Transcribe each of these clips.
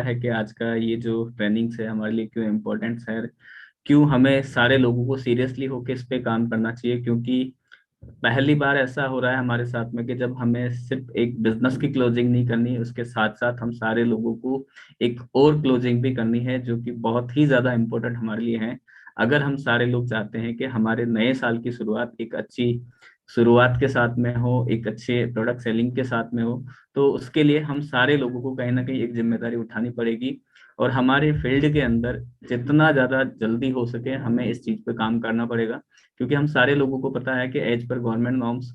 है कि आज का ये जो ट्रेनिंग्स है हमारे लिए क्यों इम्पोर्टेंट है, क्यों हमें सारे लोगों को सीरियसली होकर इस पे काम करना चाहिए। क्योंकि पहली बार ऐसा हो रहा है हमारे साथ में कि जब हमें सिर्फ एक बिजनेस की क्लोजिंग नहीं करनी है, उसके साथ साथ हम सारे लोगों को एक और क्लोजिंग भी करनी है, जो कि बहुत ही ज्यादा इम्पोर्टेंट हमारे लिए है। अगर हम सारे लोग चाहते हैं कि हमारे नए साल की शुरुआत एक अच्छी शुरुआत के साथ में हो, एक अच्छे प्रोडक्ट सेलिंग के साथ में हो, तो उसके लिए हम सारे लोगों को कहीं ना कहीं एक जिम्मेदारी उठानी पड़ेगी। और हमारे फील्ड के अंदर जितना ज्यादा जल्दी हो सके हमें इस चीज पे काम करना पड़ेगा। क्योंकि हम सारे लोगों को पता है कि एज पर गवर्नमेंट नॉर्म्स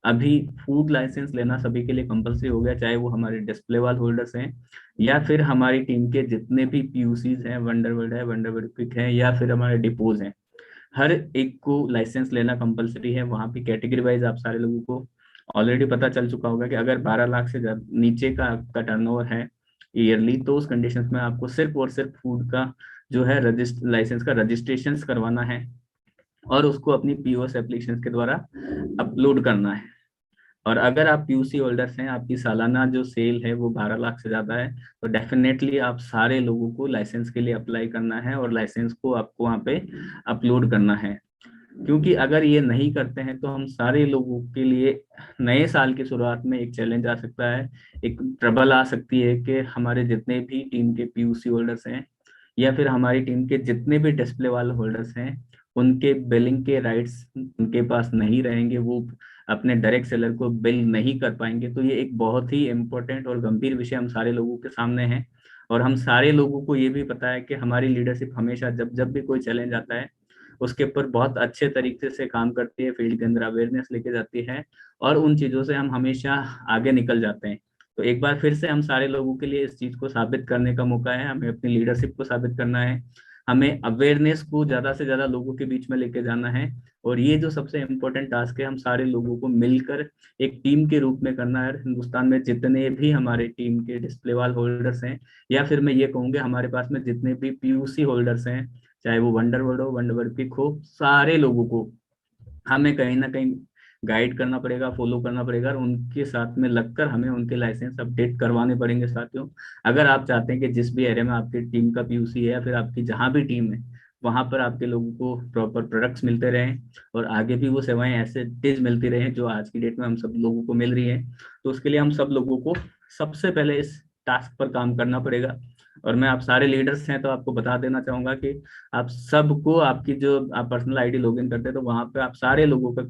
अभी फूड लाइसेंस लेना सभी के लिए कंपलसरी हो गया, चाहे वो हमारे डिस्प्ले वाल होल्डर्स हैं या फिर हमारी टीम के जितने भी पीयूसीज हैं, वंडरवर्ल्ड है, वंडरवर्ल्ड क्विक है, या फिर हमारे डिपोज हैं। हर एक को लाइसेंस लेना कंपलसरी है। वहाँ पे कैटेगरी वाइज आप सारे लोगों को ऑलरेडी पता चल चुका होगा कि अगर 12 लाख से नीचे का आपका टर्नओवर है ईयरली, तो उस कंडीशंस में आपको सिर्फ और सिर्फ फूड का जो है रजिस्टर लाइसेंस का रजिस्ट्रेशन करवाना है और उसको अपनी पीओएस एप्लीकेशन के द्वारा अपलोड करना है। और अगर आप पीयूसी होल्डर्स हैं, आपकी सालाना जो सेल है वो 12 लाख से ज्यादा है, तो डेफिनेटली आप सारे लोगों को लाइसेंस के लिए अप्लाई करना है और लाइसेंस को आपको वहाँ पे अपलोड करना है। क्योंकि अगर ये नहीं करते हैं तो हम सारे लोगों के लिए नए साल की शुरुआत में एक चैलेंज आ सकता है, एक ट्रबल आ सकती है कि हमारे जितने भी टीम के पीयूसी होल्डर्स हैं या फिर हमारी टीम के जितने भी डिस्प्ले वाले होल्डर्स हैं, उनके बिलिंग के राइट्स उनके पास नहीं रहेंगे, वो अपने डायरेक्ट सेलर को बिल नहीं कर पाएंगे। तो ये एक बहुत ही इम्पोर्टेंट और गंभीर विषय हम सारे लोगों के सामने है। और हम सारे लोगों को ये भी पता है कि हमारी लीडरशिप हमेशा जब जब भी कोई चैलेंज आता है उसके ऊपर बहुत अच्छे तरीके से काम करती है, फील्ड के अंदर अवेयरनेस लेके जाती है और उन चीजों से हम हमेशा आगे निकल जाते हैं। तो एक बार फिर से हम सारे लोगों के लिए इस चीज को साबित करने का मौका है, हमें अपनी लीडरशिप को साबित करना है, हमें अवेयरनेस को ज्यादा से ज्यादा लोगों के बीच में लेके जाना है। और ये जो सबसे इम्पोर्टेंट टास्क है हम सारे लोगों को मिलकर एक टीम के रूप में करना है। हिंदुस्तान में जितने भी हमारे टीम के डिस्प्ले वाल होल्डर्स हैं या फिर मैं ये कहूँगा हमारे पास में जितने भी पीयूसी होल्डर्स हैं, चाहे वो वंडरवर्ल्ड हो, वंडरवर्ल्ड पिक हो, सारे लोगों को हमें कहीं ना कहीं गाइड करना पड़ेगा, फॉलो करना पड़ेगा और उनके साथ में लगकर हमें उनके लाइसेंस अपडेट करवाने पड़ेंगे साथियों। अगर आप चाहते हैं कि जिस भी एरिया में आपकी टीम का पीयूसी है या फिर आपकी जहां भी टीम है वहां पर आपके लोगों को प्रॉपर प्रोडक्ट्स मिलते रहें और आगे भी वो सेवाएं ऐसे तेज मिलती रहें जो आज की डेट में हम सब लोगों को मिल रही है, तो उसके लिए हम सब लोगों को सबसे पहले इस टास्क पर काम करना पड़ेगा। और मैं आप सारे लीडर्स हैं तो आपको बता देना चाहूंगा कि आप सबको आपकी जो आप पर्सनल आईडी लॉगिन करते हैं तो वहां पे आप सारे लोगों के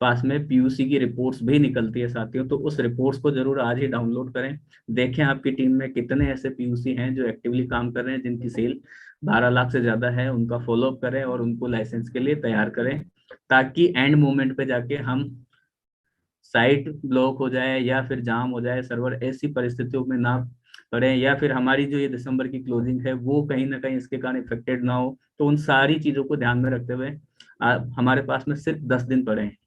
पास में पीयूसी की रिपोर्ट्स भी निकलती है साथियों, तो उस रिपोर्ट्स को जरूर आज ही डाउनलोड करें। देखें आपकी टीम में कितने ऐसे पीयूसी हैं जो एक्टिवली काम कर रहे हैं, जिनकी सेल 12 लाख से ज्यादा है, उनका फॉलोअप करें और उनको लाइसेंस के लिए तैयार करें, ताकि एंड मोमेंट पे जाके हम साइट ब्लॉक हो जाए या फिर जाम हो जाए सर्वर, ऐसी परिस्थितियों में ना पड़े, या फिर हमारी जो ये दिसंबर की क्लोजिंग है वो कहीं ना कहीं इसके कारण इफेक्टेड ना हो। तो उन सारी चीजों को ध्यान में रखते हुए हमारे पास में सिर्फ 10 दिन पड़े हैं,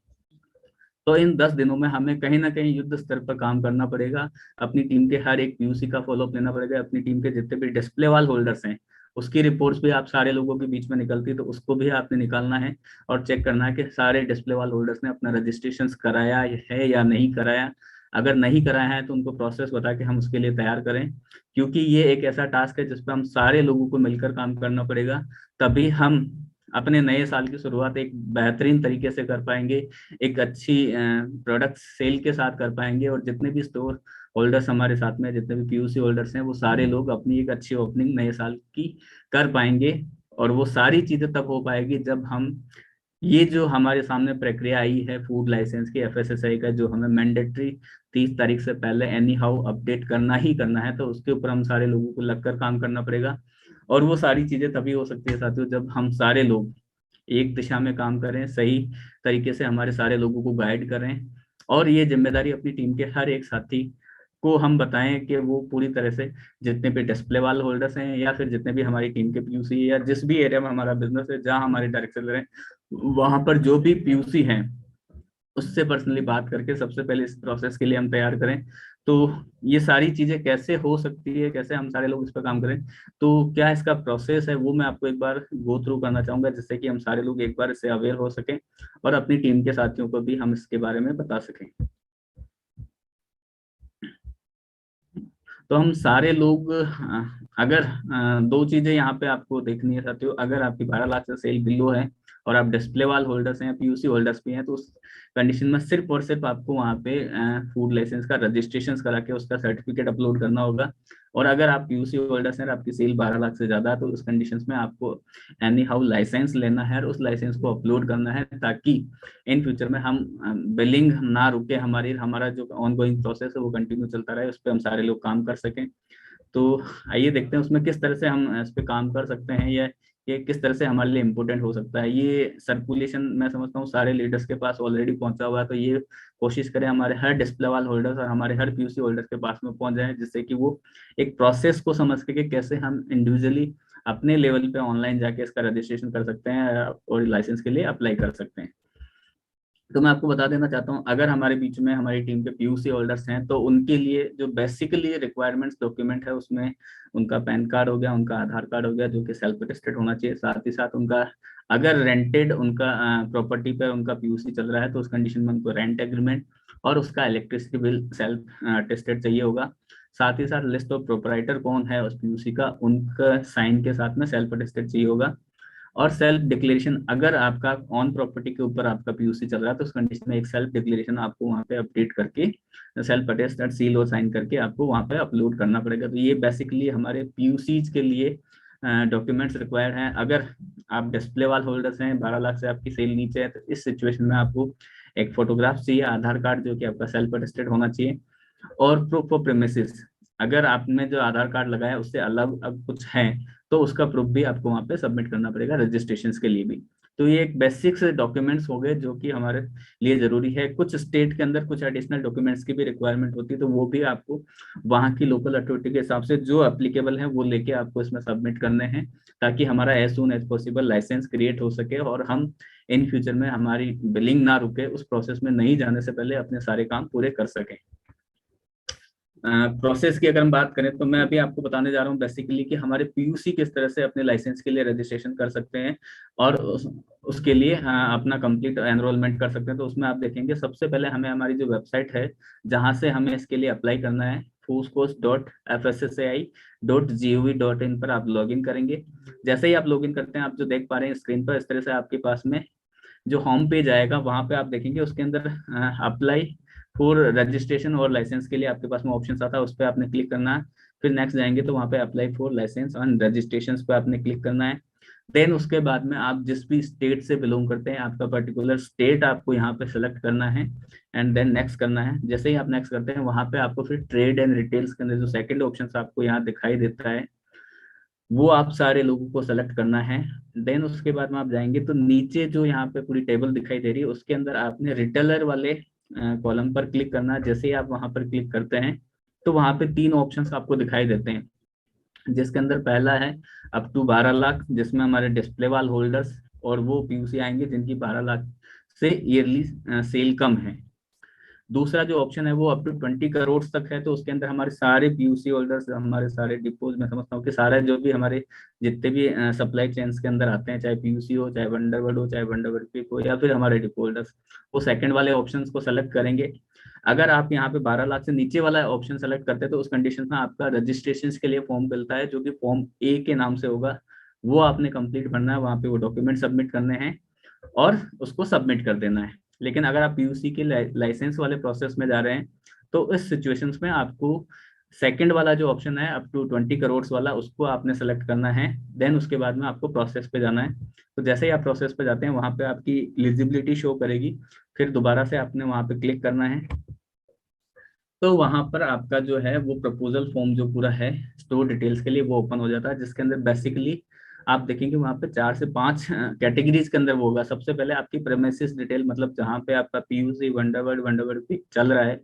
तो इन 10 दिनों में हमें कहीं ना कहीं युद्ध स्तर पर काम करना पड़ेगा। अपनी टीम के हर एक पीयूसी का फॉलोअप लेना पड़ेगा, अपनी टीम के जितने भी डिस्प्ले वाल होल्डर्स हैं उसकी रिपोर्ट्स भी आप सारे लोगों के बीच में निकलती है, तो उसको भी आपने निकालना है और चेक करना है कि सारे डिस्प्ले वाल होल्डर्स ने अपना रजिस्ट्रेशन कराया है या नहीं कराया। अगर नहीं कराया है तो उनको प्रोसेस बता के हम उसके लिए तैयार करें। क्योंकि ये एक ऐसा टास्क है जिस पर हम सारे लोगों को मिलकर काम करना पड़ेगा, तभी हम अपने नए साल की शुरुआत एक बेहतरीन तरीके से कर पाएंगे, एक अच्छी प्रोडक्ट सेल के साथ कर पाएंगे। और जितने भी स्टोर होल्डर्स हमारे साथ में, जितने भी पीयूसी होल्डर्स हैं, वो सारे लोग अपनी एक अच्छी ओपनिंग नए साल की कर पाएंगे। और वो सारी चीजें तब हो पाएगी जब हम ये जो हमारे सामने प्रक्रिया आई है फूड लाइसेंस की, एफएसएसआई का, जो हमें मैंडेटरी 30 तारीख से पहले एनी हाउ अपडेट करना ही करना है, तो उसके ऊपर हम सारे लोगों को लगकर काम करना पड़ेगा। और वो सारी चीजें तभी हो सकती है साथियों जब हम सारे लोग एक दिशा में काम करें, सही तरीके से हमारे सारे लोगों को गाइड करें और ये जिम्मेदारी अपनी टीम के हर एक साथी को हम बताएं कि वो पूरी तरह से जितने भी डिस्प्ले वाले होल्डर्स हैं या फिर जितने भी हमारी टीम के पीयूसी या जिस भी एरिया में हमारा बिजनेस है जहां हमारे डायरेक्टर हैं, वहां पर जो भी पीयूसी हैं उससे पर्सनली बात करके सबसे पहले इस प्रोसेस के लिए हम तैयार करें। तो ये सारी चीजें कैसे हो सकती है, कैसे हम सारे लोग इस पर काम करें, तो क्या इसका प्रोसेस है वो मैं आपको एक बार गो थ्रू करना चाहूंगा, जिससे कि हम सारे लोग एक बार इससे अवेयर हो सकें और अपनी टीम के साथियों को भी हम इसके बारे में बता सकें। तो हम सारे लोग अगर दो चीजें यहाँ पे आपको देखनी है साथियों, अगर आपकी 12 लाख से सेल बिलो है और आप डिस्प्ले वाल होल्डर्स हैं, पीयूसी होल्डर्स भी हैं, तो उस कंडीशन में सिर्फ और सिर्फ आपको वहाँ पे फूड लाइसेंस का रजिस्ट्रेशन करा के उसका सर्टिफिकेट अपलोड करना होगा। और अगर आप पीयूसी होल्डर्स हैं और आपकी सेल 12 लाख से ज्यादा है, तो उस कंडीशंस में आपको एनी हाउ लाइसेंस लेना है और उस लाइसेंस को अपलोड करना है, ताकि इन फ्यूचर में हम बिलिंग ना रुके, हमारा जो ऑनगोइंग प्रोसेस है वो कंटिन्यू चलता रहे, उस पर हम सारे लोग काम कर सकें। तो आइए देखते हैं उसमें किस तरह से हम इस पे काम कर सकते हैं, या ये किस तरह से हमारे लिए इम्पोर्टेंट हो सकता है। ये सर्कुलेशन मैं समझता हूँ सारे लीडर्स के पास ऑलरेडी पहुंचा हुआ है, तो ये कोशिश करें हमारे हर डिस्प्ले वाल होल्डर्स और हमारे हर पीयूसी होल्डर्स के पास में पहुंच जाए, जिससे कि वो एक प्रोसेस को समझ के कि कैसे हम इंडिविजुअली अपने लेवल पे ऑनलाइन जाके इसका रजिस्ट्रेशन कर सकते हैं और लाइसेंस के लिए अप्लाई कर सकते हैं। तो मैं आपको बता देना चाहता हूँ, अगर हमारे बीच में हमारी टीम के पीयूसी होल्डर्स हैं, तो उनके लिए जो बेसिकली रिक्वायरमेंट्स डॉक्यूमेंट है उसमें उनका पैन कार्ड हो गया, उनका आधार कार्ड हो गया जो कि सेल्फ अटेस्टेड होना चाहिए, साथ ही साथ उनका अगर रेंटेड उनका प्रॉपर्टी पे उनका पीयूसी चल रहा है तो उस कंडीशन में उनको रेंट एग्रीमेंट और उसका इलेक्ट्रिसिटी बिल सेल्फ अटेस्टेड चाहिए होगा। साथ ही साथ लिस्ट ऑफ प्रोपराइटर कौन है उस पीयूसी का, उनका साइन के साथ में सेल्फ अटेस्टेड चाहिए होगा। और सेल्फ डिक्लेरेशन, अगर आपका ऑन प्रॉपर्टी के ऊपर आपका पीयूसी चल रहा है तो उस कंडीशन में एक सेल्फ डिक्लेरेशन आपको वहाँ पे अपडेट करके सेल्फ अटेस्टेड सील और साइन करके आपको वहाँ पे अपलोड करना पड़ेगा। तो ये बेसिकली हमारे पीयूसीज के लिए डॉक्यूमेंट्स रिक्वायर्ड हैं। अगर आप डिस्प्ले वाल होल्डर्स हैं, 12 लाख से आपकी सेल नीचे है, तो इस सिचुएशन में आपको एक फोटोग्राफ चाहिए, आधार कार्ड जो कि आपका सेल्फ अटेस्टेड होना चाहिए, और प्रूफ ऑफ प्रेमिसेस। अगर आपने जो आधार कार्ड लगाया उससे अलग अब कुछ है तो उसका प्रूफ भी आपको वहाँ पे सबमिट करना पड़ेगा रजिस्ट्रेशन के लिए भी। तो ये एक बेसिक से डॉक्यूमेंट्स हो गए जो कि हमारे लिए जरूरी है। कुछ स्टेट के अंदर कुछ एडिशनल डॉक्यूमेंट्स की भी रिक्वायरमेंट होती है, तो वो भी आपको वहाँ की लोकल अथॉरिटी के हिसाब से जो एप्लीकेबल है वो लेके आपको इसमें सबमिट करने हैं, ताकि हमारा as soon as possible license create हो सके और हम इन फ्यूचर में हमारी बिलिंग ना रुके, उस प्रोसेस में नहीं जाने से पहले अपने सारे काम पूरे कर सकें। प्रोसेस की अगर हम बात करें तो मैं अभी आपको बताने जा रहा हूँ बेसिकली कि हमारे पीयूसी किस तरह से अपने लाइसेंस के लिए रजिस्ट्रेशन कर सकते हैं और उसके लिए अपना कंप्लीट एनरोलमेंट कर सकते हैं। तो उसमें आप देखेंगे सबसे पहले हमें हमारी जो वेबसाइट है जहाँ से हमें इसके लिए अप्लाई करना है, fooscourse.fssai.gov.in पर आप लॉगिन करेंगे। जैसे ही आप लॉगिन करते हैं, आप जो देख पा रहे हैं स्क्रीन पर, इस तरह से आपके पास में जो होम पेज आएगा वहां पे आप देखेंगे उसके अंदर अप्लाई फॉर रजिस्ट्रेशन और लाइसेंस के लिए आपके पास में ऑप्शन आता है, उस पर आपने क्लिक करना है। फिर नेक्स्ट जाएंगे तो वहाँ पे apply for license and registration पे आपने क्लिक करना है। देन उसके बाद में आप जिस भी स्टेट से बिलोंग करते हैं आपका पर्टिकुलर स्टेट आपको यहाँ पे सेलेक्ट करना है एंड देन नेक्स्ट करना है। जैसे ही आप नेक्स्ट करते हैं वहाँ पे आपको फिर ट्रेड एंड रिटेल्स के अंदर जो सेकंड ऑप्शन आपको यहाँ दिखाई देता है वो आप सारे लोगों को सेलेक्ट करना है। देन उसके बाद में आप जाएंगे तो नीचे जो यहाँ पे पूरी टेबल दिखाई दे रही है उसके अंदर आपने रिटेलर वाले कॉलम पर क्लिक करना है। जैसे ही आप वहां पर क्लिक करते हैं तो वहां पे तीन ऑप्शंस आपको दिखाई देते हैं, जिसके अंदर पहला है अप टू 12 लाख, जिसमें हमारे डिस्प्ले वाल होल्डर्स और वो पीयूसी आएंगे जिनकी 12 लाख से ईयरली सेल कम है। दूसरा जो ऑप्शन है वो अप टू 20 करोड़ तक है, तो उसके अंदर हमारे सारे पीयूसी होल्डर्स, हमारे सारे डिपोज, मैं समझता हूँ कि सारे जो भी हमारे जितने भी सप्लाई चेन्स के अंदर आते हैं, चाहे पीयूसी हो, चाहे वंडरवर्ड हो, चाहे वंडरवर्ड पिक हो, या फिर हमारे डिपो होल्डर्स, वो सेकंड वाले ऑप्शन को सेलेक्ट करेंगे। अगर आप यहाँ पे 12 लाख से नीचे वाला ऑप्शन सेलेक्ट करते हैं तो उस कंडीशन में आपका रजिस्ट्रेशन के लिए फॉर्म मिलता है जो कि फॉर्म ए के नाम से होगा, वो आपने कंप्लीट भरना है, वहाँ पे वो डॉक्यूमेंट सबमिट करने हैं और उसको सबमिट कर देना है। लेकिन अगर आप पीयूसी के लाइसेंस वाले प्रोसेस में जा रहे हैं तो इस सिचुएशंस में आपको सेकंड वाला जो ऑप्शन है अप टू 20 करोड़ वाला उसको आपने सेलेक्ट करना है। देन उसके बाद में आपको प्रोसेस पे जाना है। तो जैसे ही आप प्रोसेस पे जाते हैं वहां पे आपकी एलिजिबिलिटी शो करेगी, फिर दोबारा से आपने वहां पे क्लिक करना है। तो वहां पर आपका जो है वो प्रपोजल फॉर्म जो पूरा है स्टोर डिटेल्स के लिए वो ओपन हो जाता है, जिसके अंदर बेसिकली आप देखेंगे वहां पे 4 से 5 कैटेगरीज के अंदर वो होगा। सबसे पहले आपकी प्रेमिसेस डिटेल, मतलब जहाँ पे आपका पीयूसी वंडरवर्ड वंडरवर्ड पिक चल रहा है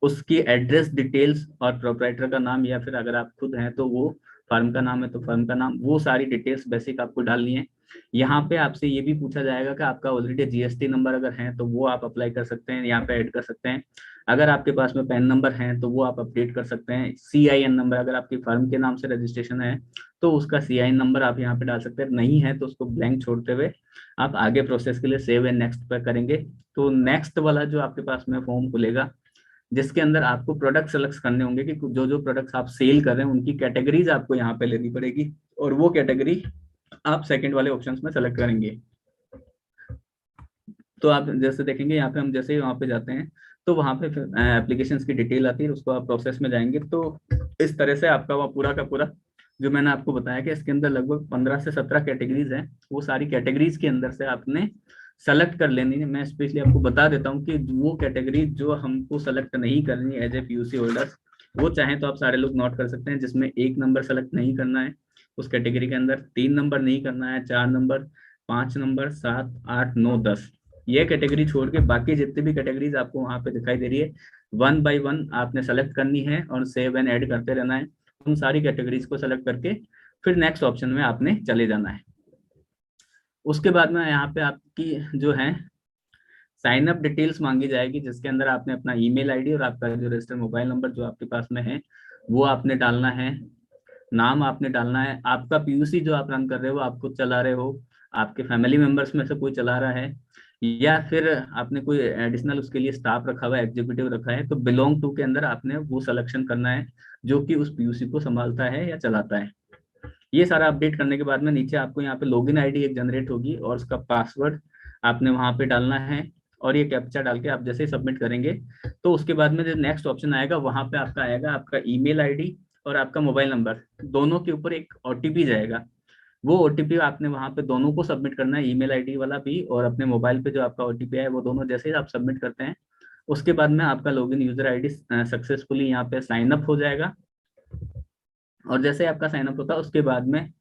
उसकी एड्रेस डिटेल्स और प्रोपराइटर का नाम, या फिर अगर आप खुद हैं तो वो फर्म का नाम है तो फर्म का नाम, वो सारी डिटेल्स बेसिक आपको डालनी है। यहाँ पे आपसे ये भी पूछा जाएगा कि आपका ऑलरेडी जीएसटी नंबर अगर है तो वो आप अप्लाई कर सकते हैं, यहाँ पे ऐड कर सकते हैं। अगर आपके पास में पैन नंबर है तो वो आप अपडेट कर सकते हैं। सीआईएन नंबर, अगर आपकी फर्म के नाम से रजिस्ट्रेशन है तो उसका सीआईएन नंबर आप यहाँ पे डाल सकते हैं, नहीं है तो उसको ब्लैंक छोड़ते हुए आप आगे प्रोसेस के लिए सेव एंड नेक्स्ट पर करेंगे। तो नेक्स्ट वाला जो आपके पास में फॉर्म खुलेगा जिसके अंदर आपको प्रोडक्ट सेलेक्ट करने होंगे कि जो जो प्रोडक्ट्स आप सेल कर रहे हैं उनकी कैटेगरीज आपको यहाँ पे लेनी पड़ेगी, और वो कैटेगरी आप सेकंड वाले ऑप्शंस में सेलेक्ट करेंगे। तो आप जैसे देखेंगे यहाँ पे, हम जैसे ही वहाँ पे जाते हैं तो वहाँ पे एप्लीकेशन की डिटेल आती है, उसको आप प्रोसेस में जाएंगे तो इस तरह से आपका वो पूरा का पूरा जो मैंने आपको बताया कि इसके अंदर लगभग 15 से 17 कैटेगरीज हैं, वो सारी कैटेगरीज के अंदर से आपने सेलेक्ट कर लेनी है। मैं स्पेशली आपको बता देता हूँ कि वो कैटेगरी जो हमको सेलेक्ट नहीं करनी एज ए पीयूसी होल्डर, वो चाहे तो आप सारे लोग नोट कर सकते हैं, जिसमें 1 नंबर सेलेक्ट नहीं करना है उस कैटेगरी के अंदर, 3 नंबर नहीं करना है, 4 नंबर, 5 नंबर, 7, 8, 9, 10, ये कैटेगरी छोड़ के बाकी जितनी भी कैटेगरीज आपको वहां पे दिखाई दे रही है, 1 बाय 1 आपने सेलेक्ट करनी है और सेव एंड ऐड करते रहना है। उन सारी कैटेगरीज को सेलेक्ट करके फिर नेक्स्ट ऑप्शन में आपने चले जाना है। उसके बाद में यहाँ पे आपकी जो है साइन अप डिटेल्स मांगी जाएगी, जिसके अंदर आपने अपना ईमेल आईडी और आपका जो रजिस्टर्ड मोबाइल नंबर जो आपके पास में है वो आपने डालना है, नाम आपने डालना है, आपका पीयूसी जो आप रन कर रहे हो, आप खुद चला रहे हो, आपके फैमिली मेंबर्स में से कोई चला रहा है, या फिर आपने कोई एडिशनल उसके लिए स्टाफ रखा हुआ है, एग्जीक्यूटिव रखा है, तो बिलोंग टू के अंदर आपने वो सिलेक्शन करना है जो कि उस पीयूसी को संभालता है या चलाता है। ये सारा अपडेट करने के बाद में नीचे आपको यहाँ पे लॉगिन आईडी एक जनरेट होगी और उसका पासवर्ड आपने वहां पे डालना है, और ये कैप्चा डाल के आप जैसे ही सबमिट करेंगे तो उसके बाद में जो नेक्स्ट ऑप्शन आएगा वहां पे आपका आएगा आपका ईमेल आईडी और आपका मोबाइल नंबर, दोनों के ऊपर एक ओटीपी जाएगा। वो ओटीपी आपने वहां पे दोनों को सबमिट करना है, ईमेल आईडी वाला भी और अपने मोबाइल पे जो आपका ओटीपी है वो दोनों जैसे ही आप सबमिट करते हैं उसके बाद में आपका लॉगिन यूजर आईडी सक्सेसफुली यहाँ पे साइन अप हो जाएगा। और जैसे आपका साइन अप होता है उसके बाद में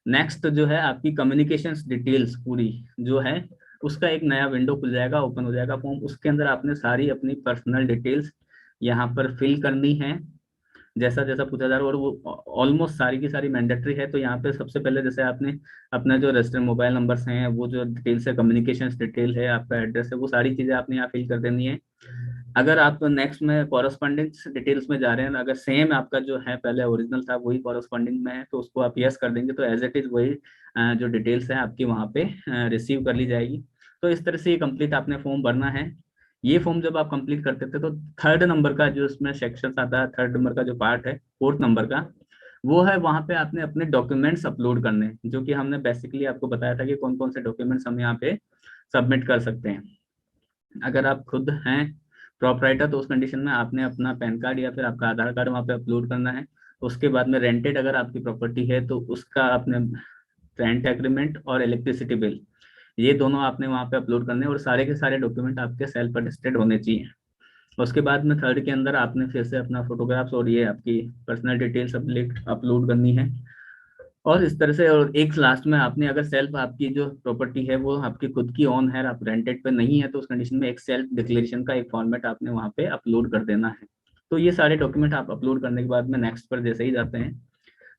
नेक्स्ट जो है आपकी कम्युनिकेशंस डिटेल्स पूरी जो है उसका एक नया विंडो खुल जाएगा, ओपन हो जाएगा फॉर्म, उसके अंदर आपने सारी अपनी पर्सनल डिटेल्स यहाँ पर फिल करनी है जैसा जैसा पूछा जा रहा है, और वो ऑलमोस्ट सारी की सारी मैंडेटरी है। तो यहाँ पे सबसे पहले जैसे आपने अपना जो रजिस्टर्ड मोबाइल नंबर्स हैं, वो जो डिटेल्स है, कम्युनिकेशन डिटेल है, आपका एड्रेस है, वो सारी चीजें आपने यहाँ फिल कर देनी है। अगर आप नेक्स्ट में कॉरेस्पॉन्डेंस डिटेल्स में जा रहे हैं, अगर सेम आपका जो है पहले ओरिजिनल था वही कॉरेस्पॉन्डिंग में है तो उसको आप यस कर देंगे, तो एज इट इज वही जो डिटेल्स है आपकी वहाँ पे रिसीव कर ली जाएगी। तो इस तरह से ये कंप्लीट आपने फॉर्म भरना है। ये फॉर्म जब आप कंप्लीट करते थे तो थर्ड नंबर का जो इसमें सेक्शन आता है, थर्ड नंबर का जो पार्ट है, फोर्थ नंबर का, वो है वहाँ पे आपने अपने डॉक्यूमेंट्स अपलोड करने हैं, जो कि हमने बेसिकली आपको बताया था कि कौन कौन से डॉक्यूमेंट्स हम यहाँ पे सबमिट कर सकते हैं। अगर आप खुद हैं प्रॉपराइटर तो उस कंडीशन में आपने अपना पैन कार्ड या फिर आपका आधार कार्ड वहाँ पे अपलोड करना है। उसके बाद में रेंटेड अगर आपकी प्रॉपर्टी है तो उसका आपने रेंट एग्रीमेंट और इलेक्ट्रिसिटी बिल, ये दोनों आपने वहाँ पे अपलोड करने हैं और सारे के सारे डॉक्यूमेंट आपके सेल्फ अटेस्टेड होने चाहिए। उसके बाद में थर्ड के अंदर आपने फिर से अपना फोटोग्राफ्स और ये आपकी पर्सनल डिटेल्स अपलोड करनी है। और इस तरह से, और एक लास्ट में आपने अगर सेल्फ आपकी जो प्रॉपर्टी है वो आपकी खुद की ओन है, आप रेंटेड पे नहीं है, तो उस कंडीशन में एक सेल्फ डिक्लेरेशन का एक फॉर्मेट आपने वहाँ पे अपलोड कर देना है। तो ये सारे डॉक्यूमेंट आप अपलोड करने के बाद में नेक्स्ट पर जैसे ही जाते हैं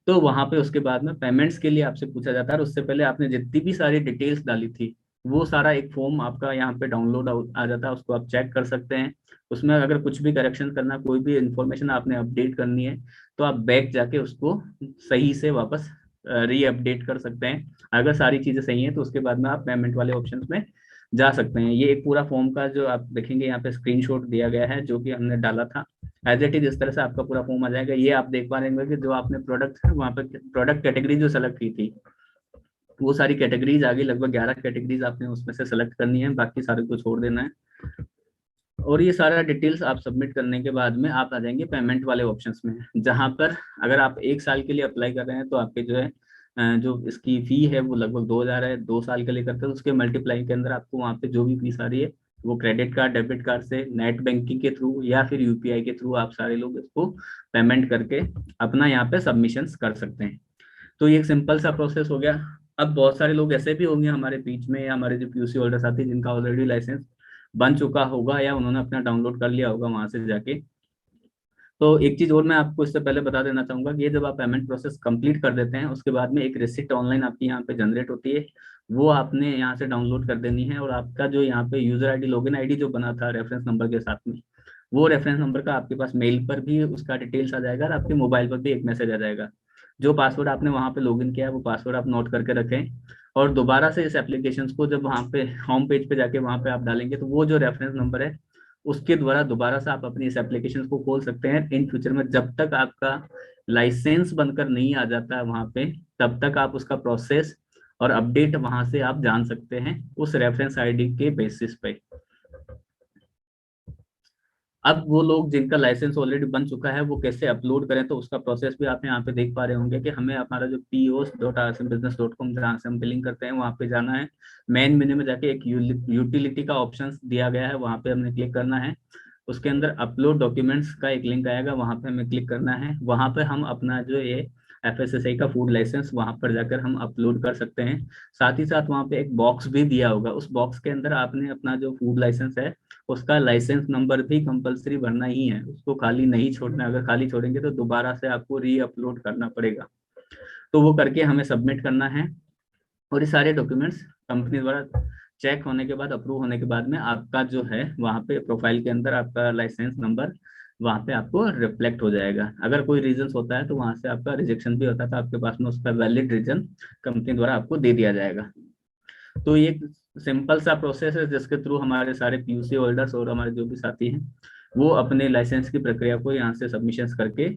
तो वहां पे उसके बाद में पेमेंट्स के लिए आपसे पूछा जाता है, और उससे पहले आपने जितनी भी सारी डिटेल्स डाली थी वो सारा एक फॉर्म आपका यहाँ पे डाउनलोड आ जाता है, उसको आप चेक कर सकते हैं। उसमें अगर कुछ भी करेक्शन करना, कोई भी इंफॉर्मेशन आपने अपडेट करनी है तो आप बैक जाके उसको सही से वापस री अपडेट कर सकते हैं। अगर सारी चीजें सही हैं तो उसके बाद में आप पेमेंट वाले ऑप्शन में जा सकते हैं। ये एक पूरा फॉर्म का जो आप देखेंगे यहाँ पे स्क्रीनशॉट दिया गया है जो कि हमने डाला था, एज इट इज इस तरह से आपका पूरा फॉर्म आ जाएगा। ये आप देख पा रहे होंगे कि जो आपने प्रोडक्ट वहाँ पे प्रोडक्ट कैटेगरी जो सेलेक्ट की थी वो सारी कैटेगरीज आ गई, लगभग 11 कैटेगरीज आपने उसमें से सेलेक्ट करनी है, बाकी सारे को छोड़ देना है। और ये सारा डिटेल्स आप सबमिट करने के बाद में आप आ जाएंगे पेमेंट वाले ऑप्शंस में, जहां पर अगर आप 1 साल के लिए अप्लाई कर रहे हैं तो आपके जो है जो इसकी फी है वो लगभग 2,000 है। 2 साल के लिए करते हैं तो उसके मल्टीप्लाई के अंदर आपको वहाँ पे जो भी फीस आ रही है वो क्रेडिट कार्ड, डेबिट कार्ड से, नेट बैंकिंग के थ्रू या फिर यूपीआई के थ्रू आप सारे लोग इसको पेमेंट करके अपना यहाँ पे सबमिशन कर सकते हैं। तो ये एक सिंपल सा प्रोसेस हो गया। अब बहुत सारे लोग ऐसे भी होंगे हमारे बीच में या हमारे जो पीयूसी होल्डर साथी जिनका ऑलरेडी लाइसेंस बन चुका होगा या उन्होंने अपना डाउनलोड कर लिया होगा वहां से जाके। तो एक चीज और मैं आपको इससे पहले बता देना चाहूंगा कि ये जब आप पेमेंट प्रोसेस कंप्लीट कर देते हैं उसके बाद में एक रिसिप्ट ऑनलाइन आपकी यहाँ पे जनरेट होती है, वो आपने यहाँ से डाउनलोड कर देनी है। और आपका जो यहाँ पे यूजर आईडी, लॉगिन आईडी जो बना था रेफरेंस नंबर के साथ में, वो रेफरेंस नंबर का आपके पास मेल पर भी उसका डिटेल्स आ जाएगा और आपके मोबाइल पर भी एक मैसेज आ जाएगा। जो पासवर्ड आपने वहाँ पे लॉगिन किया है वो पासवर्ड आप नोट करके रखें, और दोबारा से इस एप्लीकेशन को जब वहाँ पे होम पेज पे जाके वहाँ पे आप डालेंगे तो वो जो रेफरेंस नंबर है उसके द्वारा दोबारा से आप अपनी इस एप्लीकेशन को खोल सकते हैं। इन फ्यूचर में जब तक आपका लाइसेंस बनकर नहीं आ जाता है वहां पे, तब तक आप उसका प्रोसेस और अपडेट वहां से आप जान सकते हैं उस रेफरेंस आईडी के बेसिस पे। अब वो लोग जिनका लाइसेंस ऑलरेडी बन चुका है वो कैसे अपलोड करें, तो उसका प्रोसेस भी आप यहाँ पे देख पा रहे होंगे कि हमें हमारा जो pos.rsmbusiness.com जहाँ से हम बिलिंग करते हैं वहाँ पे जाना है। मेन मेन्यू में जाके एक यूटिलिटी का ऑप्शन दिया गया है, वहाँ पे हमने क्लिक करना है। उसके अंदर अपलोड डॉक्यूमेंट्स का एक लिंक आएगा, वहाँ पे हमें क्लिक करना है। वहाँ पे हम अपना जो ये FSSAI का फूड लाइसेंस वहाँ पर जाकर हम अपलोड कर सकते हैं। साथ ही साथ वहाँ पे एक बॉक्स भी दिया होगा, उस बॉक्स के अंदर आपने अपना जो फूड लाइसेंस है उसका लाइसेंस नंबर भी कंपलसरी भरना ही है, उसको खाली नहीं छोड़ना। अगर खाली छोड़ेंगे तो दोबारा से आपको री अपलोड करना पड़ेगा। तो वो करके हमें सबमिट करना है, और ये सारे डॉक्यूमेंट्स कंपनी द्वारा चेक होने के बाद, अप्रूव होने के बाद में आपका जो है वहाँ पे प्रोफाइल के अंदर आपका लाइसेंस नंबर वहाँ पे आपको रिफ्लेक्ट हो जाएगा। अगर कोई रीजन होता है तो वहाँ से आपका रिजेक्शन भी होता है, तो आपके पास में उसका वैलिड रीजन कंपनी द्वारा आपको दे दिया जाएगा। तो ये सिंपल सा प्रोसेस है जिसके थ्रू हमारे सारे PUC होल्डर्स और हमारे जो भी साथी हैं वो अपने लाइसेंस की प्रक्रिया को यहाँ से सबमिशंस करके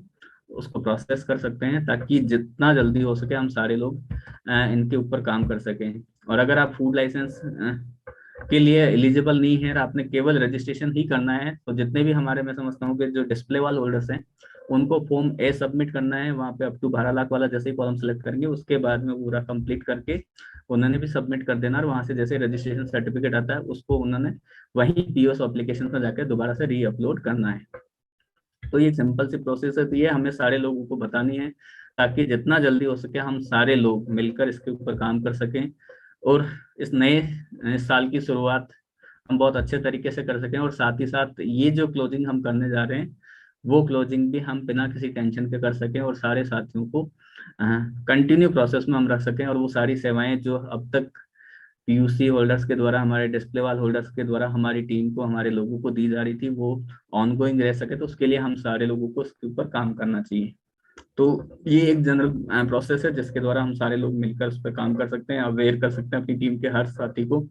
उसको प्रोसेस कर सकते हैं, ताकि जितना जल्दी हो सके हम सारे लोग इनके ऊपर काम कर सकें। और अगर आप फूड लाइसेंस के लिए एलिजिबल नहीं है और आपने केवल रजिस्ट्रेशन ही करना है, तो जितने भी हमारे, मैं समझता हूँ कि जो डिस्प्ले वाले होल्डर्स हैं उनको फॉर्म ए सबमिट करना है। वहाँ पे अप टू 12 लाख वाला जैसे ही कॉलम सेलेक्ट करेंगे उसके बाद में पूरा कंप्लीट करके उन्होंने भी सबमिट कर देना, और वहाँ से जैसे रजिस्ट्रेशन सर्टिफिकेट आता है उसको उन्होंने वही POS एप्लीकेशन में जाकर दोबारा से री अपलोड करना है। तो ये सिंपल सी प्रोसेस है, तो ये हमें सारे लोगों को बतानी है ताकि जितना जल्दी हो सके हम सारे लोग मिलकर इसके ऊपर काम कर सकें, और इस नए साल की शुरुआत हम बहुत अच्छे तरीके से कर सकें। और साथ ही साथ ये जो क्लोजिंग हम करने जा रहे हैं वो क्लोजिंग भी हम बिना किसी टेंशन के कर सकें, और सारे साथियों को कंटिन्यू प्रोसेस में हम रख सकें, और वो सारी सेवाएं जो अब तक PUC होल्डर्स के द्वारा, हमारे डिस्प्ले वाल होल्डर्स के द्वारा हमारी टीम को, हमारे लोगों को दी जा रही थी, वो ऑनगोइंग रह सके। तो उसके लिए हम सारे लोगों को उसके ऊपर काम करना चाहिए। तो ये एक जनरल प्रोसेस है जिसके द्वारा हम सारे लोग मिलकर उस पर काम कर सकते हैं, अवेयर कर सकते हैं अपनी टीम के हर साथी को।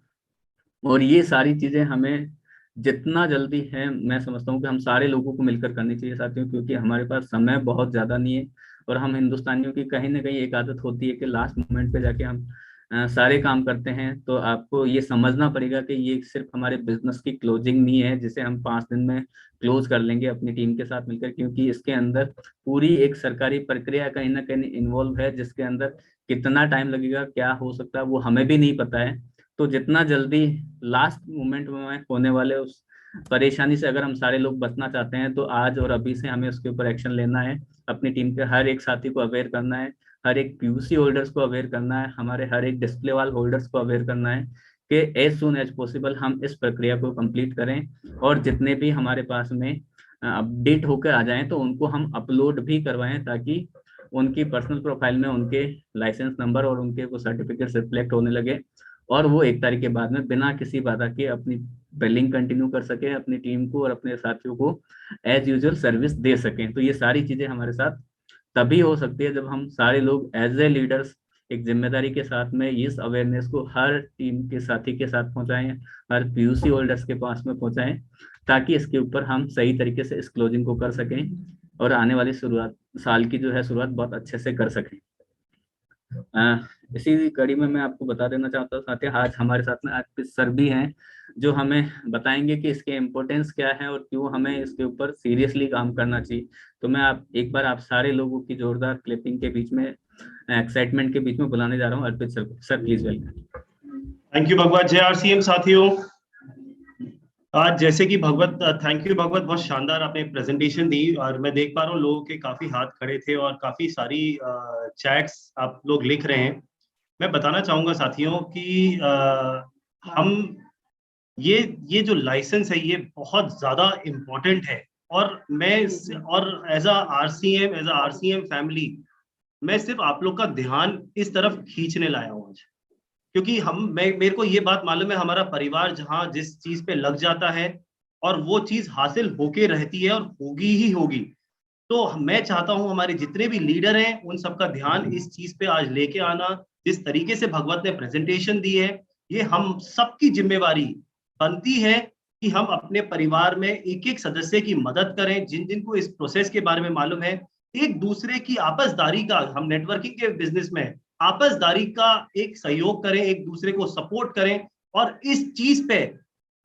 और ये सारी चीजें हमें जितना जल्दी है, मैं समझता हूँ कि हम सारे लोगों को मिलकर करनी चाहिए साथियों, क्योंकि हमारे पास समय बहुत ज्यादा नहीं है। और हम हिंदुस्तानियों की कहीं ना कहीं एक आदत होती है कि लास्ट मोमेंट पे जाके हम सारे काम करते हैं। तो आपको ये समझना पड़ेगा कि ये सिर्फ हमारे बिजनेस की क्लोजिंग नहीं है जिसे हम 5 दिन में क्लोज कर लेंगे अपनी टीम के साथ मिलकर, क्योंकि इसके अंदर पूरी एक सरकारी प्रक्रिया कहीं ना कहीं इन्वॉल्व है, जिसके अंदर कितना टाइम लगेगा, क्या हो सकता है, वो हमें भी नहीं पता है। तो जितना जल्दी लास्ट मोमेंट में होने वाले उस परेशानी से अगर हम सारे लोग बचना चाहते हैं, तो आज और अभी से हमें उसके ऊपर एक्शन लेना है। अपनी टीम के हर एक साथी को अवेयर करना है, हर एक PUC होल्डर्स को अवेयर करना है, हमारे हर एक डिस्प्ले वाल होल्डर्स को अवेयर करना है कि एज सुन एज पॉसिबल हम इस प्रक्रिया को कंप्लीट करें, और जितने भी हमारे पास में अपडेट होकर आ जाएं तो उनको हम अपलोड भी करवाएं, ताकि उनकी पर्सनल प्रोफाइल में उनके लाइसेंस नंबर और उनके वो सर्टिफिकेट रिफ्लेक्ट होने लगे, और वो 1 तारीख के बाद में बिना किसी बाधा के अपनी बिलिंग कंटिन्यू कर सके, अपनी टीम को और अपने साथियों को एज यूजुअल सर्विस दे सकें। तो ये सारी चीजें हमारे साथ तभी हो सकती है जब हम सारे लोग एज ए लीडर्स एक जिम्मेदारी के साथ में इस अवेयरनेस को हर टीम के साथी के साथ पहुंचाएं, हर PUC होल्डर्स के पास में पहुंचाएं, ताकि इसके ऊपर हम सही तरीके से इस क्लोजिंग को कर सकें और आने वाली शुरुआत, साल की जो है शुरुआत बहुत अच्छे से कर सकें। इसी कड़ी में मैं आपको बता देना चाहता हूँ साथियों, आज हमारे साथ में आज सर भी हैं जो हमें बताएंगे कि इसके इम्पोर्टेंस क्या है और क्यों हमें इसके ऊपर सीरियसली काम करना चाहिए। तो मैं एक बार आप सारे लोगों की जोरदार क्लिपिंग के बीच में, एक्साइटमेंट के बीच में बुलाने जा रहा हूँ Arpit sir. Sir please welcome. Thank you Bhagwat. जय RCM साथियों। आज जैसे कि भगवत, थैंक यू भगवत, बहुत शानदार आपने प्रेजेंटेशन दी, और मैं देख पा रहा हूँ लोगों के काफी हाथ खड़े थे और काफी सारी चैट्स आप लोग लिख रहे हैं। मैं बताना चाहूंगा साथियों कि हम ये जो लाइसेंस है ये बहुत ज्यादा इम्पोर्टेंट है, और मैं और एज अ RCM फैमिली मैं सिर्फ आप लोग का ध्यान इस तरफ खींचने लाया हूँ आज, क्योंकि मेरे को ये बात मालूम है, हमारा परिवार जहां जिस चीज पे लग जाता है और वो चीज हासिल होके रहती है और होगी ही होगी। तो मैं चाहता हूं हमारे जितने भी लीडर हैं उन सबका ध्यान इस चीज पे आज लेके आना। जिस तरीके से भगवत ने प्रेजेंटेशन दी है, ये हम सबकी जिम्मेवारी बनती है कि हम अपने परिवार में एक एक सदस्य की मदद करें, जिन जिन को इस प्रोसेस के बारे में मालूम है, एक दूसरे की आपसदारी का, हम नेटवर्किंग के बिजनेस में आपसदारी का एक सहयोग करें, एक दूसरे को सपोर्ट करें। और इस चीज पे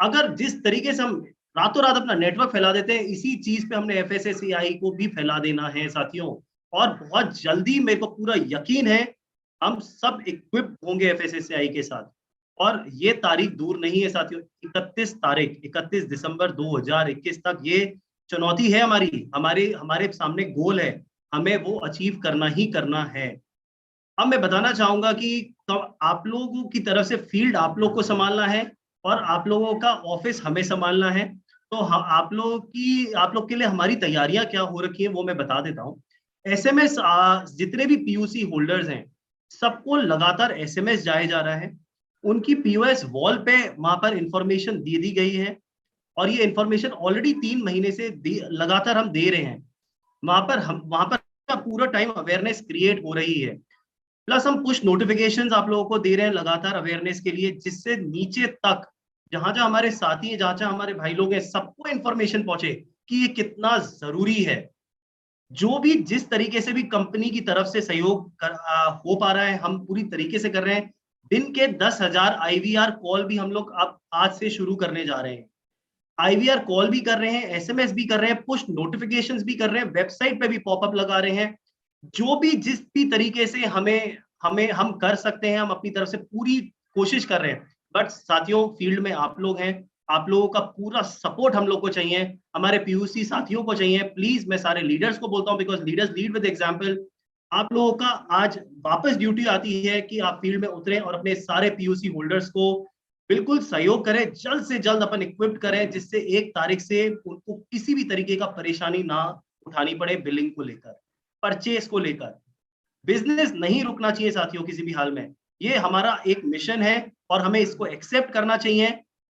अगर जिस तरीके से हम रातों रात अपना नेटवर्क फैला देते हैं, इसी चीज पे हमने एफएसएसएआई को भी फैला देना है साथियों। और बहुत जल्दी मेरे को पूरा यकीन है हम सब इक्विप होंगे एफएसएसएआई के साथ। और ये तारीख दूर नहीं है साथियों, 31 दिसंबर 2021 तक ये चुनौती है हमारी, हमारे हमारे सामने गोल है, हमें वो अचीव करना ही करना है। अब मैं बताना चाहूंगा कि आप लोगों की तरफ से फील्ड आप लोग को संभालना है और आप लोगों का ऑफिस हमें संभालना है। तो आप लोग के लिए हमारी तैयारियां क्या हो रखी है वो मैं बता देता हूँ। एसएमएस जितने भी पीयूसी होल्डर्स हैं सबको लगातार एसएमएस जाए जा रहा है। उनकी पीओएस वॉल पे वहां पर इंफॉर्मेशन दे दी गई है और ये इंफॉर्मेशन ऑलरेडी 3 महीने से लगातार हम दे रहे हैं। वहां पर पूरा टाइम अवेयरनेस क्रिएट हो रही है। प्लस हम पुश नोटिफिकेशंस आप लोगों को दे रहे हैं लगातार अवेयरनेस के लिए, जिससे नीचे तक जहां जहां हमारे साथी हैं, जहां जहां हमारे भाई लोग हैं, सबको इंफॉर्मेशन पहुंचे कि ये कितना जरूरी है। जो भी जिस तरीके से भी कंपनी की तरफ से सहयोग हो पा रहा है हम पूरी तरीके से कर रहे हैं। दिन के 10,000 आईवीआर कॉल भी हम लोग अब आज से शुरू करने जा रहे हैं। आईवीआर कॉल भी कर रहे हैं, एसएमएस भी कर रहे हैं, पुश नोटिफिकेशंस भी कर रहे हैं, वेबसाइट पे भी पॉपअप लगा रहे हैं। जो भी जिस भी तरीके से हमें हमें हम कर सकते हैं, हम अपनी तरफ से पूरी कोशिश कर रहे हैं। बट साथियों फील्ड में आप लोग हैं, आप लोगों का पूरा सपोर्ट हम लोग को चाहिए, हमारे पीयूसी साथियों को चाहिए। प्लीज मैं सारे लीडर्स को बोलता हूं, because leaders lead with example. आप लोगों का आज वापस ड्यूटी आती है कि आप फील्ड में उतरें और अपने सारे पीयूसी होल्डर्स को बिल्कुल सहयोग करें, जल्द से जल्द अपन इक्विप्ड करें, जिससे 1 तारीख से उनको किसी भी तरीके का परेशानी ना उठानी पड़े। बिलिंग को लेकर, परचेस को लेकर, बिजनेस नहीं रुकना चाहिए साथियों किसी भी हाल में। ये हमारा एक मिशन है और हमें इसको एक्सेप्ट करना चाहिए।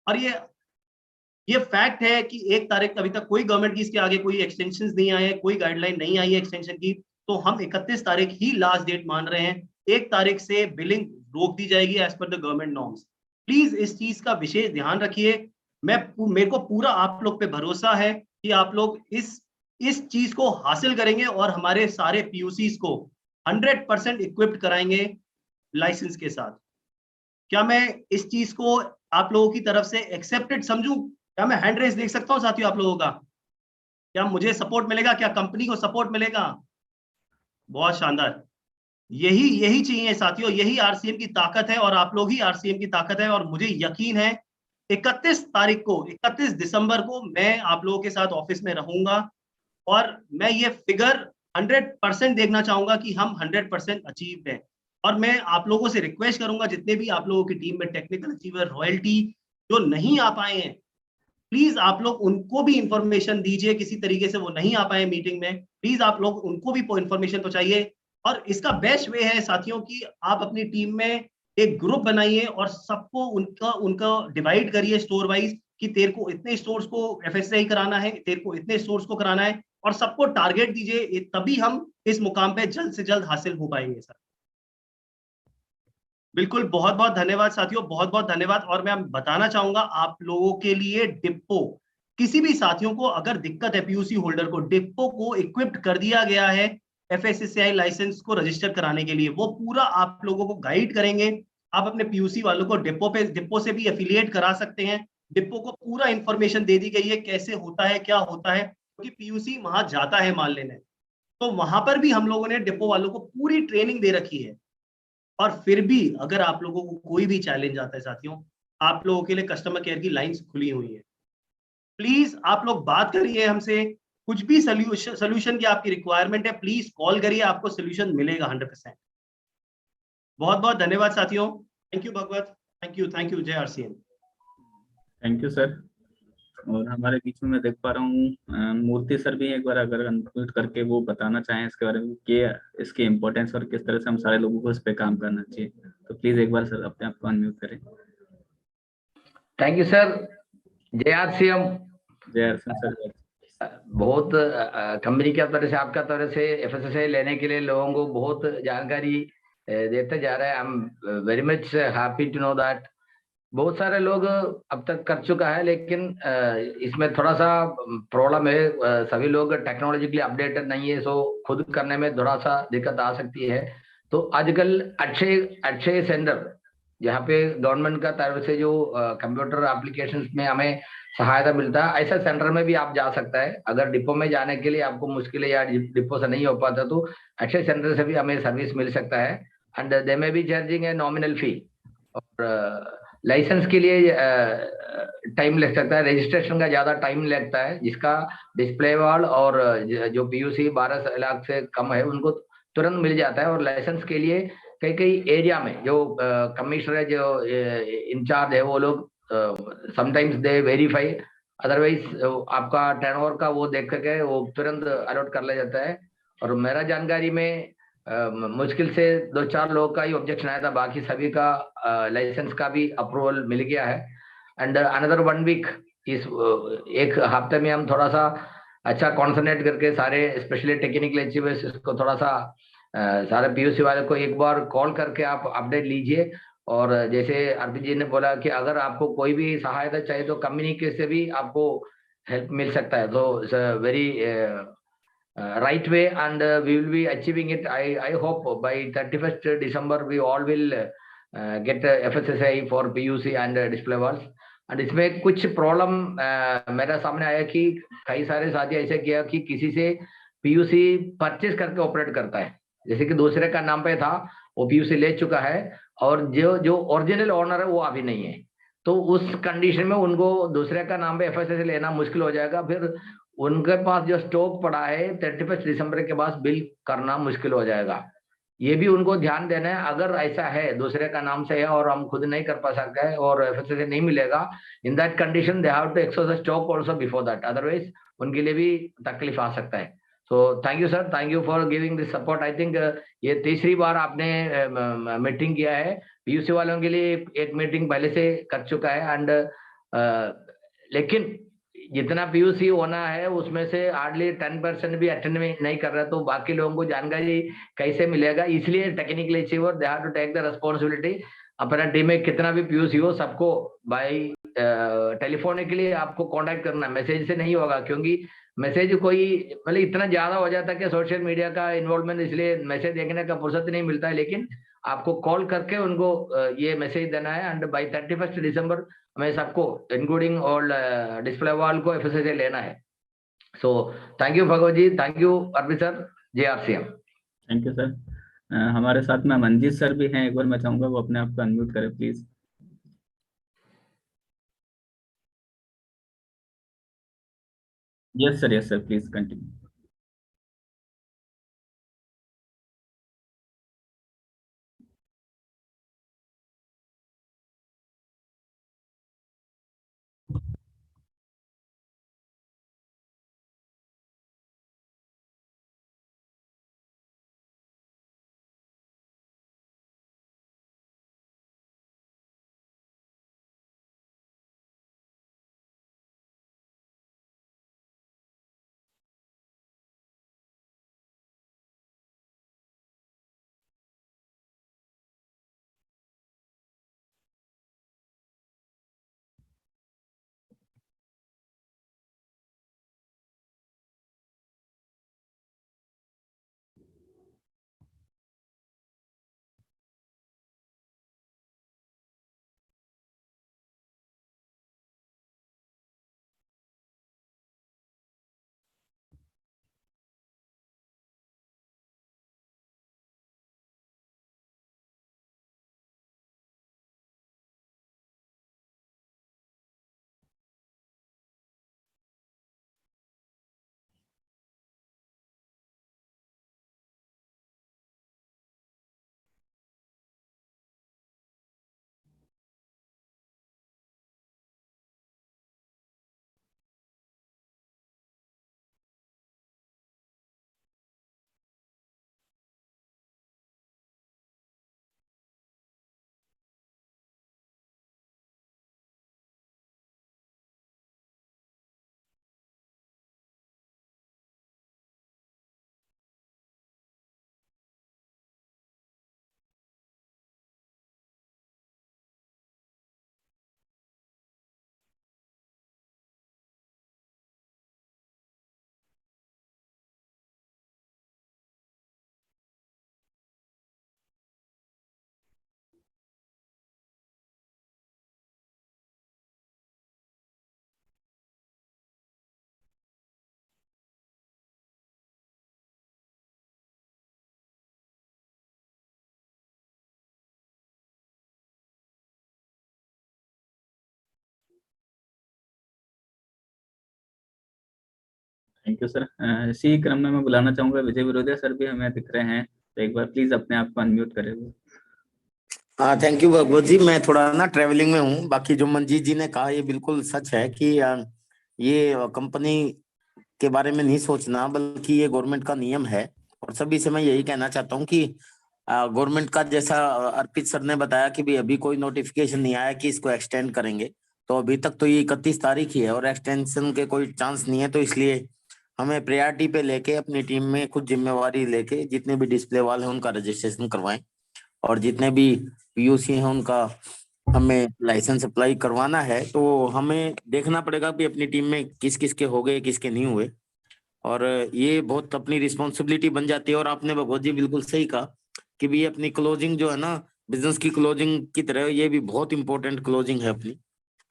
और ये फैक्ट है कि 1 तारीख अभी तक कोई गवर्नमेंट की इसके आगे कोई एक्सटेंशन नहीं आए हैं, कोई गाइडलाइन नहीं आई है एक्सटेंशन की। तो हम 31 तारीख ही लास्ट डेट मान रहे हैं। 1 तारीख से बिलिंग रोक दी जाएगी as per the government norms. Please इस चीज का विशेष ध्यान रखिए। मेरे को पूरा आप लोग पे भरोसा है कि आप लोग इस चीज को हासिल करेंगे और हमारे सारे पीयूसीज को 100% इक्विप्ड कराएंगे लाइसेंस के साथ। क्या मैं इस चीज को आप लोगों की तरफ से एक्सेप्टेड समझूं? क्या मैं हैंड रेस देख सकता हूं साथियों आप लोगों का? क्या मुझे सपोर्ट मिलेगा? क्या कंपनी को सपोर्ट मिलेगा? बहुत शानदार। यही यही चाहिए साथियों, यही आरसीएम की ताकत है और आप लोग ही आरसीएम की ताकत है। और मुझे यकीन है 31 दिसंबर को मैं आप लोगों के साथ ऑफिस में रहूंगा और मैं ये फिगर 100% देखना चाहूंगा कि हम 100% अचीव हैं। और मैं आप लोगों से रिक्वेस्ट करूंगा, जितने भी आप लोगों की टीम में टेक्निकल अचीवर, रॉयल्टी जो नहीं आ पाए हैं, प्लीज आप लोग उनको भी इंफॉर्मेशन दीजिए। किसी तरीके से वो नहीं आ पाए मीटिंग में, प्लीज आप लोग उनको भी इंफॉर्मेशन पहुंचाइए। और इसका बेस्ट वे है साथियों कि आप अपनी टीम में एक ग्रुप बनाइए और सबको उनका उनका डिवाइड करिए स्टोर वाइज, कि तेरे को इतने स्टोर्स को एफएसआई कराना है, तेरे को इतने स्टोर्स को कराना है, और सबको टारगेट दीजिए। तभी हम इस मुकाम पे जल्द से जल्द हासिल हो पाएंगे सर। बिल्कुल, बहुत बहुत धन्यवाद साथियों, बहुत बहुत धन्यवाद। और मैं बताना चाहूंगा आप लोगों के लिए, डिप्पो किसी भी साथियों को अगर दिक्कत है, पीयूसी होल्डर को, डिप्पो को इक्विप्ड कर दिया गया है एफएसएसआई लाइसेंस को रजिस्टर कराने के लिए। वो पूरा आप लोगों को गाइड करेंगे। आप अपने पीयूसी वालों को डिप्पो से भी एफिलिएट करा सकते हैं। डिप्पो को पूरा इंफॉर्मेशन दे दी गई है कैसे होता है, क्या होता है, क्योंकि पीयूसी वहां जाता है माल लेने। तो वहां पर भी हम लोगों ने डिप्पो वालों को पूरी ट्रेनिंग दे रखी है। और फिर भी अगर आप लोगों को कोई भी चैलेंज आता है साथियों, आप लोगों के लिए कस्टमर केयर की लाइंस खुली हुई है। प्लीज आप लोग बात करिए हमसे, कुछ भी सोल्यूशन की आपकी रिक्वायरमेंट है, प्लीज कॉल करिए, आपको सोल्यूशन मिलेगा 100%। बहुत बहुत धन्यवाद साथियों। Thank you Bhagwat, thank you जय आरसीएम। Thank you sir. और हमारे बीच में मैं देख पा रहा हूँ मूर्ति सर भी, एक बार अगर अनम्यूट करके वो बताना चाहें इसके बारे में कि इसकी इम्पोर्टेंस और किस तरह से हम सारे लोगों को इस पे काम करना चाहिए, तो प्लीज एक बार सर अपने आप को अनम्यूट करें। Thank you sir. जय आरसीएम। जय आरसीएम सर। बहुत कंपनी की तरफ से, आपका तरफ से एफएसएसआई लेने के लिए लोगों को बहुत जानकारी देते जा रहा है। I am very much happy to know that बहुत सारे लोग अब तक कर चुका है, लेकिन इसमें थोड़ा सा प्रॉब्लम है। सभी लोग टेक्नोलॉजिकली अपडेटेड नहीं है, सो खुद करने में थोड़ा सा दिक्कत आ सकती है। तो आजकल अच्छे अच्छे सेंटर, जहाँ पे गवर्नमेंट का तरफ से जो कंप्यूटर एप्लीकेशंस में हमें सहायता मिलता है, ऐसा सेंटर में भी आप जा सकता है। अगर डिपो में जाने के लिए आपको मुश्किल है या डिपो से नहीं हो पाता, तो अच्छे सेंटर से भी हमें सर्विस मिल सकता है। And they may be charging a nominal fee. और लाइसेंस के लिए टाइम लग सकता है, रजिस्ट्रेशन का ज्यादा टाइम लगता है, जिसका डिस्प्ले वाल और जो पीयूसी 12 लाख से कम है उनको तुरंत मिल जाता है। और लाइसेंस के लिए कई कई एरिया में जो कमिश्नर है, जो इंचार्ज है, वो लोग समटाइम्स दे वेरीफाई, अदरवाइज आपका टर्नओवर का वो देख करके वो तुरंत अलॉट कर लिया जाता है। और मेरा जानकारी में मुश्किल से 2-4 लोगों का ही ऑब्जेक्शन आया था, बाकी सभी का लाइसेंस का भी अप्रूवल मिल गया है। एंड अनदर 1 वीक, इस एक हफ्ते में हम थोड़ा सा अच्छा कॉन्संट्रेट करके सारे स्पेशली टेक्निकल अचीवर्स को थोड़ा सा सारे पीयूसी वाले को एक बार कॉल करके आप अपडेट लीजिए। और जैसे अर्पित जी ने बोला कि अगर आपको कोई भी सहायता चाहिए तो कम्युनिकेशन से भी आपको हेल्प मिल सकता है। तो very right way, and we will be achieving it. I hope by 31st December we all will get FSSAI for PUC and display walls. And इसमें कुछ प्रॉब्लम मेरा सामने आया कि कई सारे साथी ऐसे किया कि किसी से पीयूसी परचेज करके ऑपरेट करता है, जैसे कि दूसरे का नाम पे था, वो पीयूसी ले चुका है और जो जो ओरिजिनल ओनर है वो अभी नहीं है। तो उस कंडीशन में उनको दूसरे का नाम पे एफएसएस लेना मुश्किल हो जाएगा। फिर उनके पास जो स्टॉक पड़ा है 31 दिसंबर के बाद बिल करना मुश्किल हो जाएगा। ये भी उनको ध्यान देना है। अगर ऐसा है दूसरे का नाम से है और हम खुद नहीं कर पा सकते हैं और एफएसएस से नहीं मिलेगा, in that condition they have to exhaust stock also before that, otherwise उनके लिए भी तकलीफ आ सकता है। So thank you sir, thank you for giving this support. I think ये तीसरी बार आपने मीटिंग किया है। पीयूसी वालों के लिए एक मीटिंग पहले से कर चुका है। एंड लेकिन जितना पीयूसी होना है उसमें से हार्डली 10% भी अटेंड नहीं कर रहा, तो बाकी लोगों को जानकारी कैसे मिलेगा? इसलिए technical achiever they have to take the responsibility. अपना टीम में कितना भी पीयूसी हो, सबको बाय टेलीफोनिकली आपको कांटेक्ट करना, मैसेज से नहीं होगा, क्योंकि मैसेज कोई मतलब इतना ज्यादा हो जाता है कि सोशल मीडिया का इन्वॉल्वमेंट, इसलिए मैसेज देखने का फुर्सत नहीं मिलता है। लेकिन आपको कॉल करके उनको ये मैसेज देना है। एंड बाई 31 दिसंबर हमें सबको इंक्लूडिंग ऑल डिस्प्ले वॉल को एफएसएस से लेना है। So thank you Bhagwat ji, thank you Arpit sir, JRCM. Thank you sir. हमारे साथ में मंजीत सर भी हैं, एक बार मैं चाहूंगा वो अपने आप को अनम्यूट करें please. Yes sir please continue. Thank you sir. इसी क्रम में मैं बुलाना चाहूंगा विजय विरोधिया सर भी हमें दिख रहे हैं, तो एक बार प्लीज अपने आप को अनम्यूट करें वो। हाँ, थैंक यू भगवत जी। मैं थोड़ा ना ट्रेवलिंग में हूँ। बाकी जो मंजीत जी ने कहा ये बिल्कुल सच है कि ये कंपनी के बारे में नहीं सोचना, बल्कि ये गवर्नमेंट का नियम है। और सभी से मैं यही कहना चाहता हूँ कि गवर्नमेंट का, जैसा अर्पित सर ने बताया कि भी अभी कोई नोटिफिकेशन नहीं आया कि इसको एक्सटेंड करेंगे, तो अभी तक तो ये 31 तारीख ही है और एक्सटेंशन के कोई चांस नहीं है। तो इसलिए हमें प्रायोरिटी पे लेके अपनी टीम में खुद जिम्मेवारी लेके जितने भी डिस्प्ले वाले हैं उनका रजिस्ट्रेशन करवाएं, और जितने भी पीयूसी हैं उनका हमें लाइसेंस अप्लाई करवाना है। तो हमें देखना पड़ेगा कि अपनी टीम में किस किस के हो गए, किसके नहीं हुए, और ये बहुत अपनी रिस्पॉन्सिबिलिटी बन जाती है। और आपने भगवत जी बिल्कुल सही कहा कि भी अपनी क्लोजिंग जो है ना, बिजनेस की क्लोजिंग की तरह ये भी बहुत इंपॉर्टेंट क्लोजिंग है अपनी।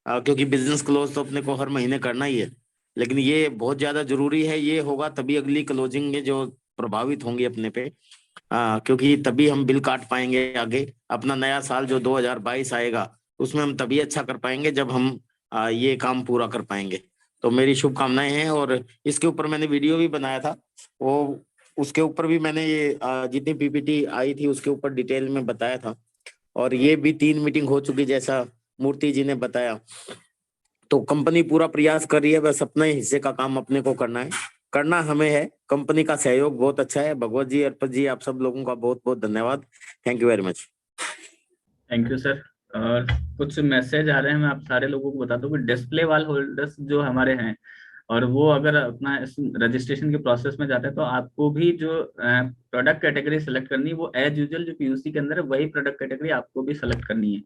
क्योंकि बिजनेस क्लोज तो अपने को हर महीने करना ही है, लेकिन ये बहुत ज्यादा जरूरी है। ये होगा तभी अगली क्लोजिंग में जो प्रभावित होंगी अपने पे, क्योंकि तभी हम बिल काट पाएंगे आगे। अपना नया साल जो 2022 आएगा उसमें हम तभी अच्छा कर पाएंगे जब हम ये काम पूरा कर पाएंगे। तो मेरी शुभकामनाएं हैं। और इसके ऊपर मैंने वीडियो भी बनाया था, वो उसके ऊपर भी मैंने ये जितनी पीपीटी आई थी उसके ऊपर डिटेल में बताया था। और ये भी 3 मीटिंग हो चुकी जैसा मूर्ति जी ने बताया। तो कंपनी पूरा प्रयास कर रही है, बस अपने हिस्से का काम अपने को करना है, करना हमें है। कंपनी का सहयोग बहुत अच्छा है। भगवत जी, अर्पित जी, आप सब लोगों का बहुत बहुत धन्यवाद। Thank you very much. Thank you sir. और कुछ मैसेज आ रहे हैं, मैं आप सारे लोगों को बता दूं कि डिस्प्ले वाल होल्डर्स जो हमारे हैं, और वो अगर अपना इस रजिस्ट्रेशन के प्रोसेस में जाते हैं तो आपको भी जो प्रोडक्ट कैटेगरी सेलेक्ट करनी है वो एज यूजुअल जो पीयूसी के अंदर है वही प्रोडक्ट कैटेगरी आपको भी सेलेक्ट करनी है,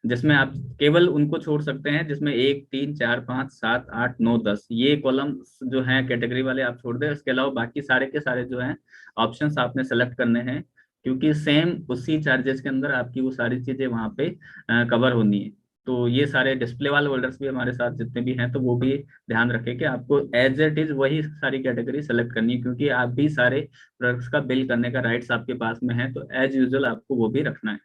जिसमें आप केवल उनको छोड़ सकते हैं जिसमें 1, 3, 4, 5, 7, 8, 9, 10 ये कॉलम जो हैं कैटेगरी वाले आप छोड़ दें। इसके अलावा बाकी सारे के सारे जो हैं ऑप्शंस आपने सेलेक्ट करने हैं, क्योंकि सेम उसी चार्जेस के अंदर आपकी वो सारी चीजें वहाँ पे कवर होनी है। तो ये सारे डिस्प्ले वाले होल्डर्स भी हमारे साथ जितने भी हैं तो वो भी ध्यान रखें कि आपको एज इट इज वही सारी कैटेगरी सेलेक्ट करनी है, क्योंकि आप भी सारे प्रोडक्ट्स का बिल करने का राइट्स आपके पास में है, तो एज यूजुअल आपको वो भी रखना है।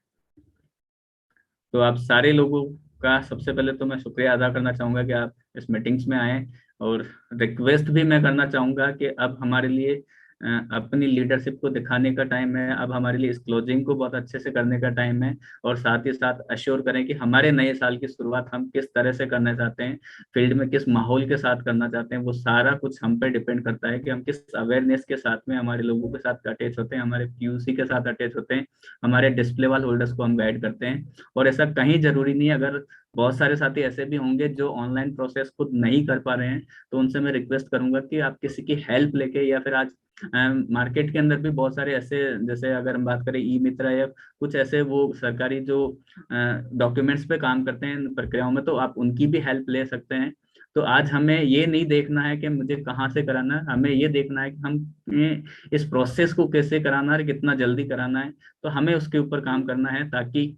तो आप सारे लोगों का सबसे पहले तो मैं शुक्रिया अदा करना चाहूंगा कि आप इस मीटिंग्स में आए, और रिक्वेस्ट भी मैं करना चाहूंगा कि अब हमारे लिए अपनी लीडरशिप को दिखाने का टाइम है। अब हमारे लिए इस क्लोजिंग को बहुत अच्छे से करने का टाइम है, और साथ ही साथ अश्योर करें कि हमारे नए साल की शुरुआत हम किस तरह से करना चाहते हैं, फील्ड में किस माहौल के साथ करना चाहते हैं। वो सारा कुछ हम पे डिपेंड करता है कि हम किस अवेयरनेस के साथ में हमारे लोगों के साथ अटैच होते हैं, हमारे पीयूसी के साथ अटैच होते हैं, हमारे डिस्प्ले वाल होल्डर्स को हम गाइड करते हैं। और ऐसा कहीं जरूरी नहीं है, अगर बहुत सारे साथी ऐसे भी होंगे जो ऑनलाइन प्रोसेस खुद नहीं कर पा रहे हैं, तो उनसे मैं रिक्वेस्ट करूंगा कि आप किसी की हेल्प लेके, या फिर आज मार्केट के अंदर भी बहुत सारे ऐसे, जैसे अगर हम बात करें ई मित्रा या कुछ ऐसे वो सरकारी जो डॉक्यूमेंट्स पे काम करते हैं प्रक्रियाओं में, तो आप उनकी भी हेल्प ले सकते हैं। तो आज हमें ये नहीं देखना है कि मुझे कहाँ से कराना है, हमें ये देखना है कि हम इस प्रोसेस को कैसे कराना है, कितना जल्दी कराना है। तो हमें उसके ऊपर काम करना है, ताकि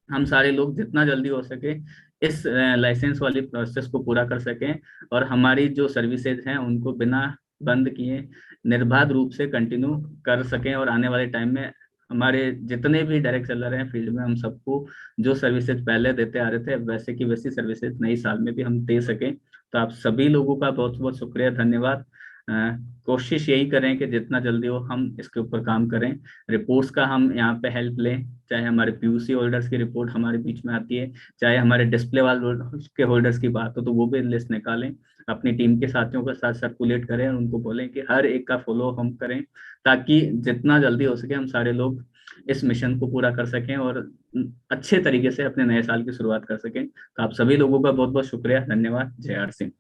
हम सारे लोग जितना जल्दी हो सके इस लाइसेंस वाली प्रोसेस को पूरा कर सकें, और हमारी जो सर्विसेज हैं उनको बिना बंद किए निर्बाध रूप से कंटिन्यू कर सकें, और आने वाले टाइम में हमारे जितने भी डायरेक्ट सेलर हैं फील्ड में, हम सबको जो सर्विसेज पहले देते आ रहे थे वैसे की वैसी सर्विसेज नई साल में भी हम दे सकें। तो आप सभी लोगों का बहुत बहुत शुक्रिया, धन्यवाद। अ, कोशिश यही करें कि जितना जल्दी हो हम इसके ऊपर काम करें। रिपोर्ट्स का हम यहाँ पे हेल्प लें, चाहे हमारे पीयूसी होल्डर्स की रिपोर्ट हमारे बीच में आती है, चाहे हमारे डिस्प्ले वाले के होल्डर्स की बात हो तो वो भी लिस्ट निकालें, अपनी टीम के साथियों के साथ सर्कुलेट करें और उनको बोलें कि हर एक का फॉलो हम करें, ताकि जितना जल्दी हो सके हम सारे लोग इस मिशन को पूरा कर सकें और अच्छे तरीके से अपने नए साल की शुरुआत कर सकें। तो आप सभी लोगों का बहुत बहुत शुक्रिया, धन्यवाद। जय आर सिंह।